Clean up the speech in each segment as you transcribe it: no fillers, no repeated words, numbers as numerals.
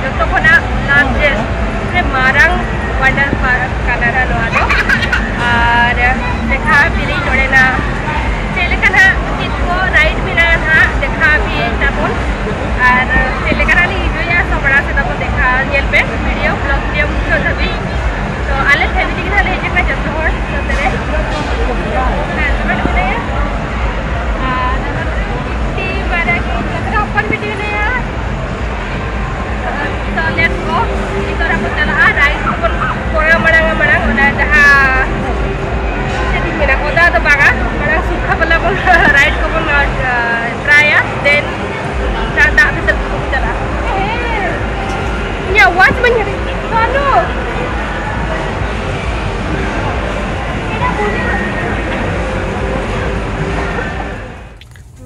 जो खना लार्जेस्ट से मारंग वाटर पार्क काना नोआ दो और देखा बिरी नोडेना चेलेकाना कितको राइड मिला था देखा भी ताबुन और चेलेकाना ली हिजुया सबड़ा से ताबुन देखा येल पे वीडियो ब्लॉग वीडियो मुझे तभी तो आले फैमिली के साथ ले जाकर जब तक तो तेरे हस्बैंड भी नहीं कितनी बार की कितना ओपन वीडियो नहीं है तो लेट्स गो इधर aku चला ride pun kurang menang udah dah jadi mina udah tuh baga menang suka pula pun ride ko pun try ya then tak bisa jalan ya watch menyeri sanu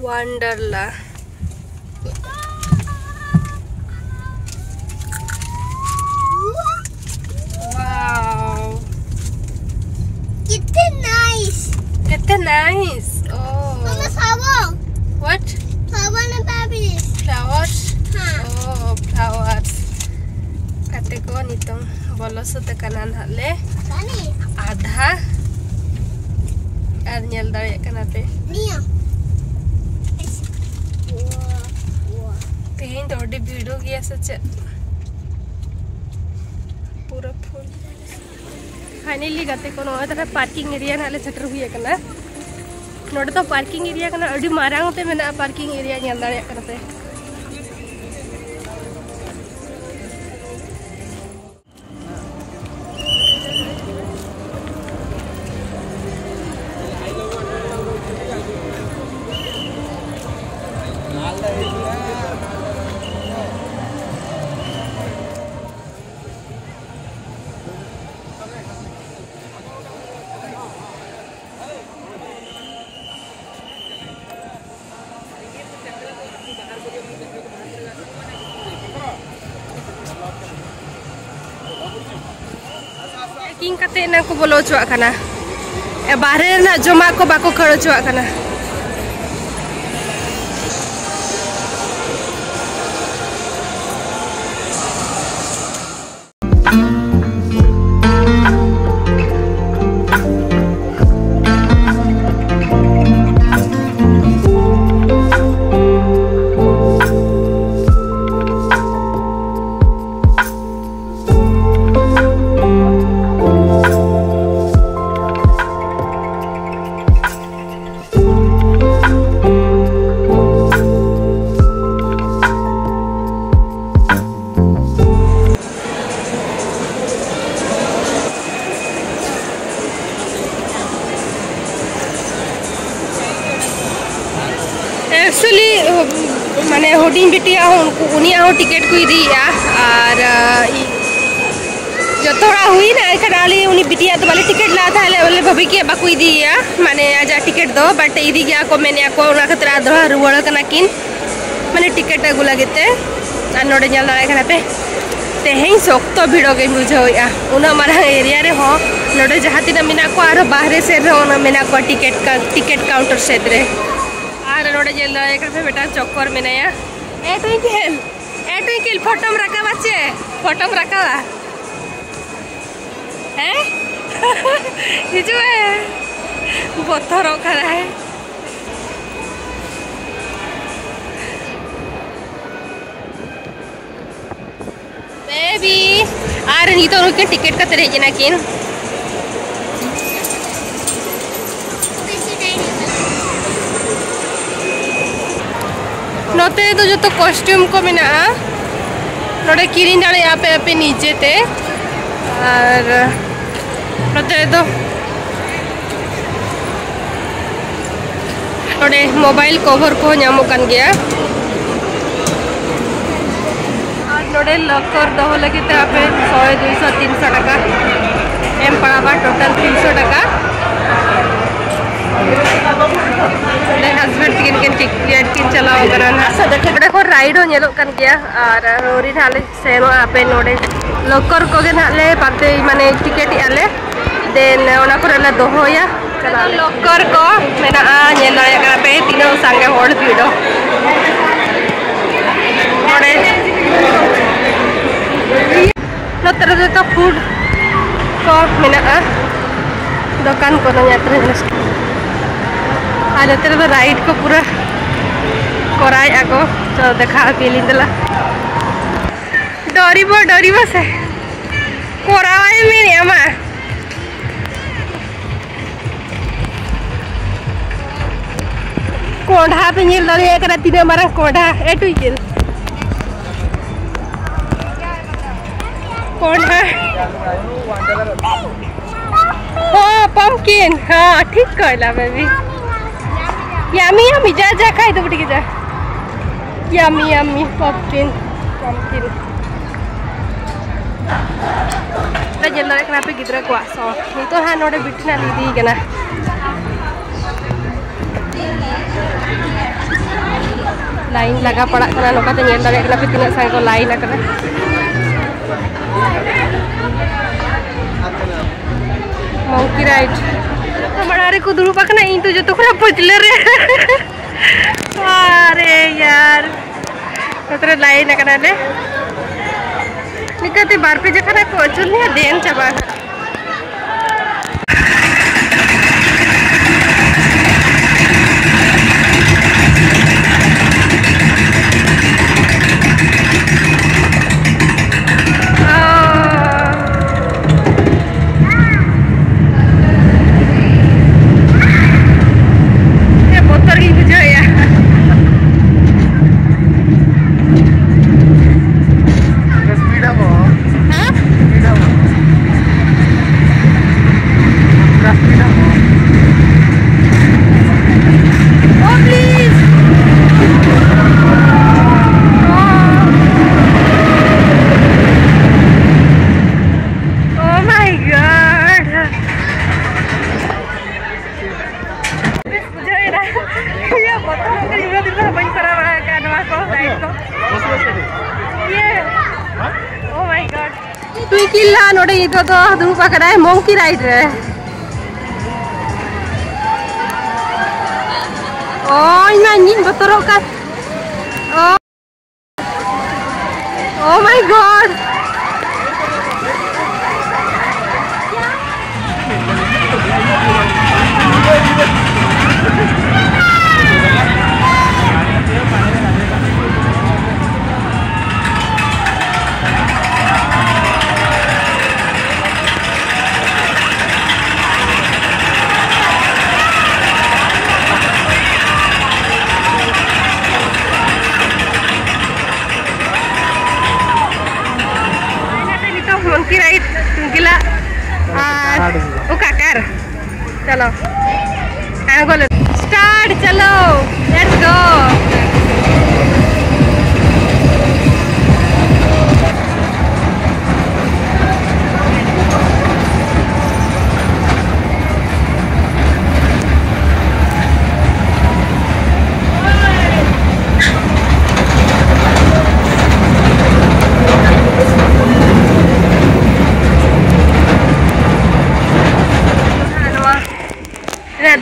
Wonderla nice. Oh. Mama, flower. What? Flower and babies. Flowers? Huh. Oh, flowers. Kate ko nitong bolos sa kanan hale. Kani? Adha. Ar nyel dari kanate. Nia. Tehin todi video gya sacha. Pura full. Finally gate ko no ada parking area hale setter huye kana. नोड़े तो parking area कना अड़ी मारांग ते मेना parking area ᱧᱮᱞ दाड़िया कना पे king कते ना को बोलो चुआ कना ए बाहरे ना जमा को बाको खड़ो चुआ कना एक्चुअली माने होडिंग बिटिया उनको उनिया हो टिकट को दिया और जो थोड़ा हुई ना खडाली उनी बिटिया तो वाले टिकट ला था ले भभी के बाकु दिया माने आजा टिकट दो बट इदी गया को मैंने को उना खतरा दरा रुवड़ कना किन माने टिकट अगु लगते आ नोडे जल दाड़ा कना पे तेहें सोक्तो भिड़ो के बुझोया उना मारा एरिया रे हो नोडे जहां तिना मिना को आरो बाहर से रे उना मिना को टिकट काउंटर से रे आर नोडे जल दाड़ा कना पे बेटा चक्कर में नया ए ट्विंकल फोटो में रखा बच्चे फोटो में रखा हैं हिजु है बोथरो खरा है बेबी आर नी तो उनके टिकट का तरह जना किन नोते तो जो तो कॉस्ट्यूम को मिना नोडे किरिन दाड़े यहाँ पे पे नीचे थे और नोते तो नोडे मोबाइल कवर को ᱧᱟᱢᱚᱜ ᱠᱟᱱ गया और नोडे लॉकर दो लगे थे आप 100 200 300 टका एम पड़ा टोटल 300 टका हस्बैंड टिकट किन चलाओ करा को राइड हो नेलो कन गया और रोरी नाले सेनो आपे नोडे लॉकर को गे नाले पाते माने टिकट आले देन ओना को रे दोहोया चला लॉकर को मेना नेल दाया करा पे तीनो संगे होड़ भीड़ो नोडे तो फूड को मेना दुकान को यात्रा आज तो राइड को पूरा कराए को तो देखा पीली दला डरब से कराए मेरे आमा कोंढा पे नील दारे करा तीन मारा कोंढा एटू जिल कोंढा हाँ पम्पकिन हाँ ठीक कहला बेबी यम्मी यम्मी जा जा खाई तो बुटी के जा यम्मी यम्मी पम्पकिन ता जेल दारे करा पे गिद्रा को सो नितो हा नोडे बिटना दीदी कना लाइन लगा पड़ा कना नोका ते जेल दारे कना पे तीना संग को लाइन कना मंकी राइड हमारा रे को दुरुपा कना इन तो जो तो खरा पचले रे अरे यार तोरे लाइन कना ले निकते बार पे जखना को चुन ने देन चबा नोडे इतो तो दुरुपा करा है मंकी राइड रे ओय ना निन बतरो का oh my God monkey ride गिला ओ काकर चलो आगो स्टार्ट चलो लेट्स गो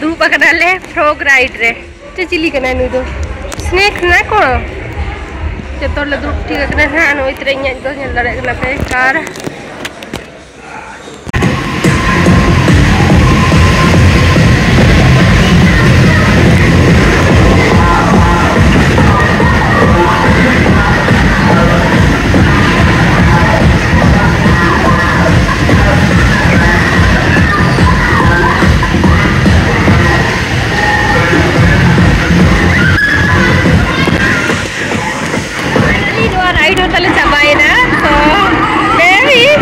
धूप ले फ्रॉग राइड रे चिली कना नु दो स्नेक ना कोन जतोले धूप ठीक कना ना नो इतरे इन दो नेल दारे कना पे कार राइड होता ले चबाई ना तो बेबी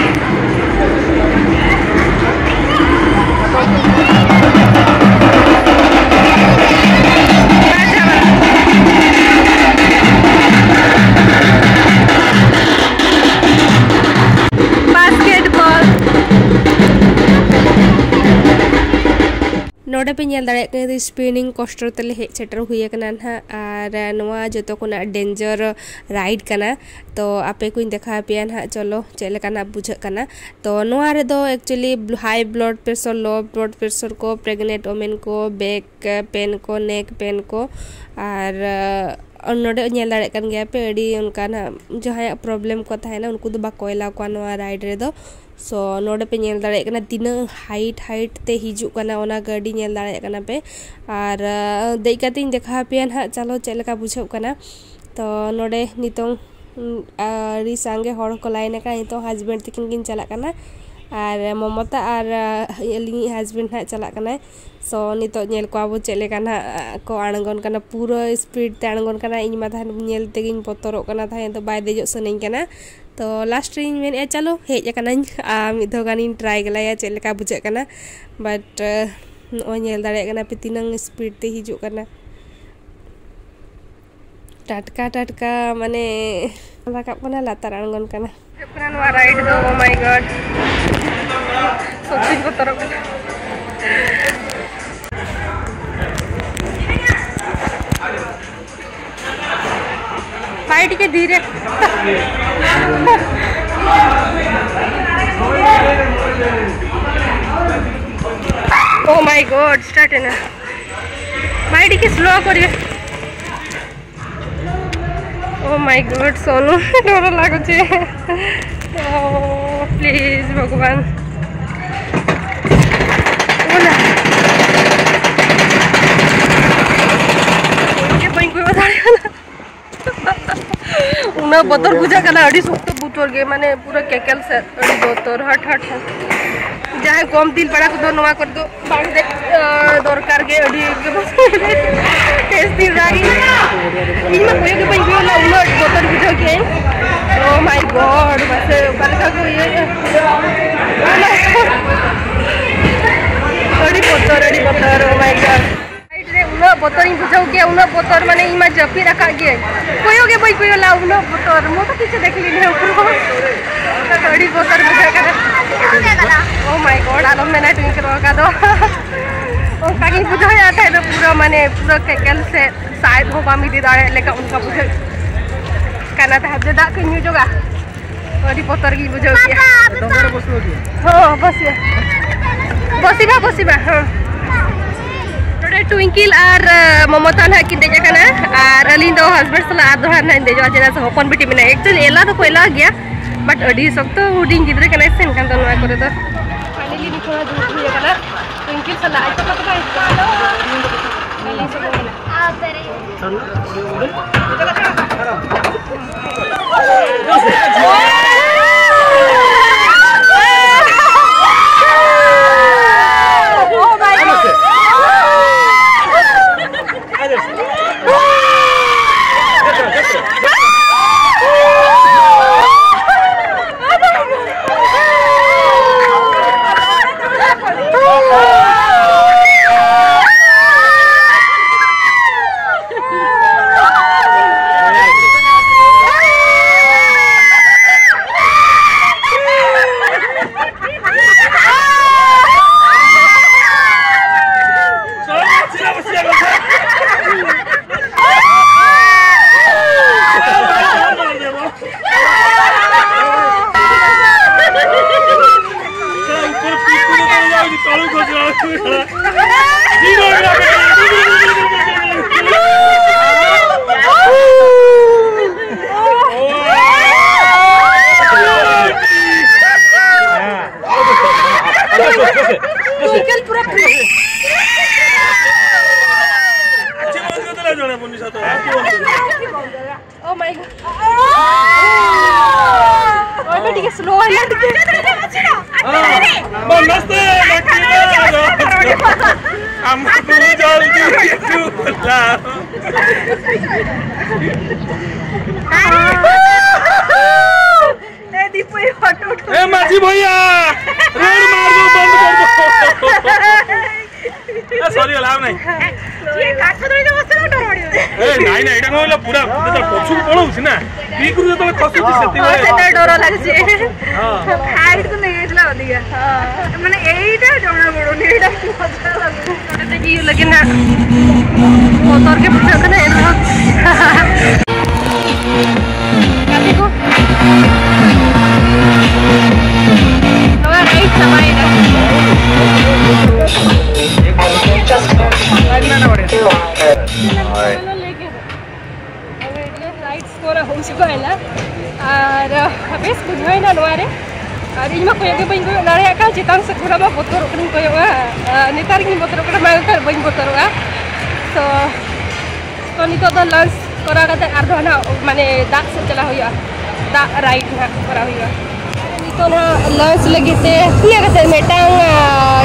नोडे पे नेल दाड़े कने स्पिनिंग कोस्टर तले हे सेटर हुई कना ना आर नोआ जतो कोना डेंजर राइड कना तो आपे को देखा पे ना चलो चले कना बुझ कना तो नोआ रे दो actually high blood pressure low blood pressure को प्रेग्नेंट वोमेन को बैक पेन को नेक पेन को आर नोडे नेल दाड़े कन गया पे अड़ी उनका ना जहां प्रॉब्लम को था ना उनको तो बाको एला को नोआ राइड रे दो सो नोडे पे नेल दाड़े कना तीना हाइट ते हिजु कना ओना गाड़ी नेल दाड़े कना पे आर देई कातिन देखा पे ना चलो चलेका बुझो कना तो नोडे नितों अड़ी सांगे हड़ को लाइन का नितों हस्बैंड तकिन किन चला कना आर ममता आर अली हस्बैंड ना चला कना सो नितो नेल को अब चले कना को आणगन कना पूरा स्पीड ते आणगन कना इन मा थान नेल तेगिन पतरो कना था तो बाय देजो सनें कना तो लास्ट रे मेन चलो हेज कना मिद गानी ट्राई गलाया चलेका बुझे कना बट ओ नेल दाड़े कना पे तिनंग स्पीड ते हिजु कना टटका माने राकाब कना लातार आणगन कना कना राइड दो ओ माय गॉड सोची पतरो कना के धीरे ओ माय गॉड स्टार्ट है ना माइडी के स्लो करिए ओ माय गॉड सोनू डर लागुचे ओ प्लीज भगवान ओला ये बइन कोई बता उना बतर बुझा कना अड़ी सुक्त बुतर गे माने पूरा केकल से अड़ी बतर हट जहां कम दिल पड़ा को दो नवा कर दो बांग दे दरकार गे अड़ी के बस टेस्ट दिल रागी इन में कोई के पई होला उना बतर बुझा के ओ माय गॉड बस कलका को ये अड़ी बतर ओ माय गॉड उना बतर इन बुझाओ के उना बतर माने इमा जपी रखा गे कोयो के बई कोयो ला उना बतर मो तो पीछे देख ली ऊपर अड़ी बतर बुझा कर ओ माय गॉड आलो मैंने ट्विंक करवा दो ओ काकी बुझाया था तो पूरा माने पूरा केकल से शायद हो पामी दी दाड़े लेका उनका बुझे काना था जे दा के न्यू जोगा अड़ी बतर की बुझाओ के दोबारा बसलोगी हां बसीबा हां ट्विंकिल और ममता ना कि देजा कना और अलिन दो हस्बैंड सला आदो ना देजा जेना से होपन बेटी में एक्चुअली एला तो कोइला गया बट अडी सख्त हुडिंग गिद्रे कना सेन कान तो नवा करे तो फाइनली नि थोड़ा दूर हुई कना ट्विंकिल सला आज तो पता है आ तेरे Oh my god. Oh बेटी के स्लो है नमस्ते हम जल्दी चुपला ए दीपू ये फोटो उठो ए माजी भैया रोड मार दो बंद कर दो सॉरी अलाव नहीं ये काट दो बस ना डर ନାଇଁ ନାଇଁ ଏଇଟା କଣ ହେଲା ପୁରା ଯେତେବେଳେ ପଛକୁ ପଳଉଛି ନା ପିକରୁ ଯେତେବେଳେ ଖସୁଛି ସେତେବେଳେ ସେଟା ଡର ଲାଗୁଛି ହାଇଟ୍ କୁ ନେଇଯାଇଥିଲା ଅଧିକା ମାନେ ଏଇଟା ଜଣା ପଡୁନି ଏଇଟା ମଜା ଲାଗୁଛି देखिए लेकिन मोटर के पीछे का नहीं रहा काफी को नवा राइट समय है लेके राइट स्कोर हो चुका है ना और बेस कुछ है ना नवारे और इनमें कोई के बइन को नारे का चितांग से पूरा बोतर उकनी को नेतार की बोतर को मालतर बइन बोतर तो नितो द लंच करा कते आर ना माने दाग से चला हुआ दा राइट ना करा हुआ नितो ना लंच लगिते किया कते मेटांग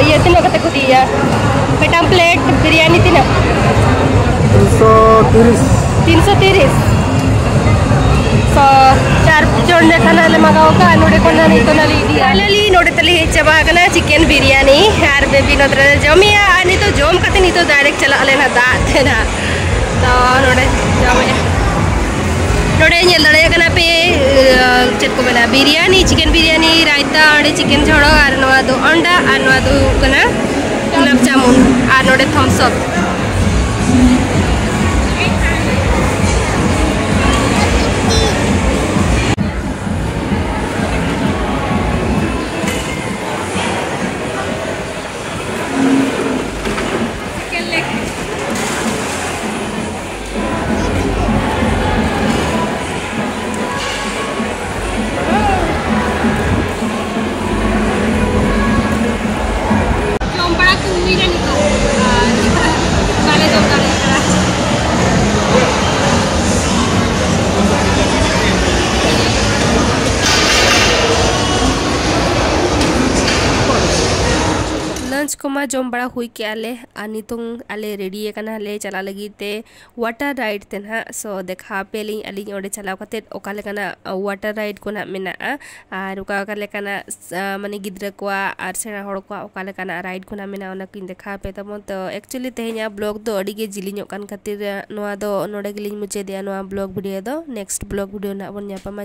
ये तीनों कते को दिया मेटांग प्लेट बिरयानी तीन 330 so 4 जन ने खाना ले मगाओ का नोडे कोना नहीं तो नाली दिया फाइनली नोडे तली चबा कना चिकन बिरयानी यार बेबी नोदरे जमिया आनी तो जोम कते नहीं तो डायरेक्ट चला लेना दा देना तो नोडे जमे नोडे नेल दड़े कना पे चेक को मेना बिरयानी चिकन बिरयानी रायता और चिकन झोड़ो और नवा दो अंडा और नवा दो कना गुलाब जामुन और नोडे थम्स अप लंच को मा जम बड़ा हुई के आले नितों आले रेडी कना ले चला लगी ते वाटर राइड ते ना सो देखा पेली अली ओडे चलाव कते ओकाले कना वाटर राइड को ना मेना आर ओकाले कना माने गिद्रा को आर सेना हड़ को ओकाले कना राइड को ना मेना ओना किन देखा पे तमो तो एक्चुअली तेह냐 ब्लॉग दो अडी गे जिलिño kan खातिर नोआ दो नोडे गिलिñ मुचे दिया नोआ ब्लॉग वीडियो दो नेक्स्ट ब्लॉग वीडियो ना बन ᱧᱟᱯᱟᱢᱟ।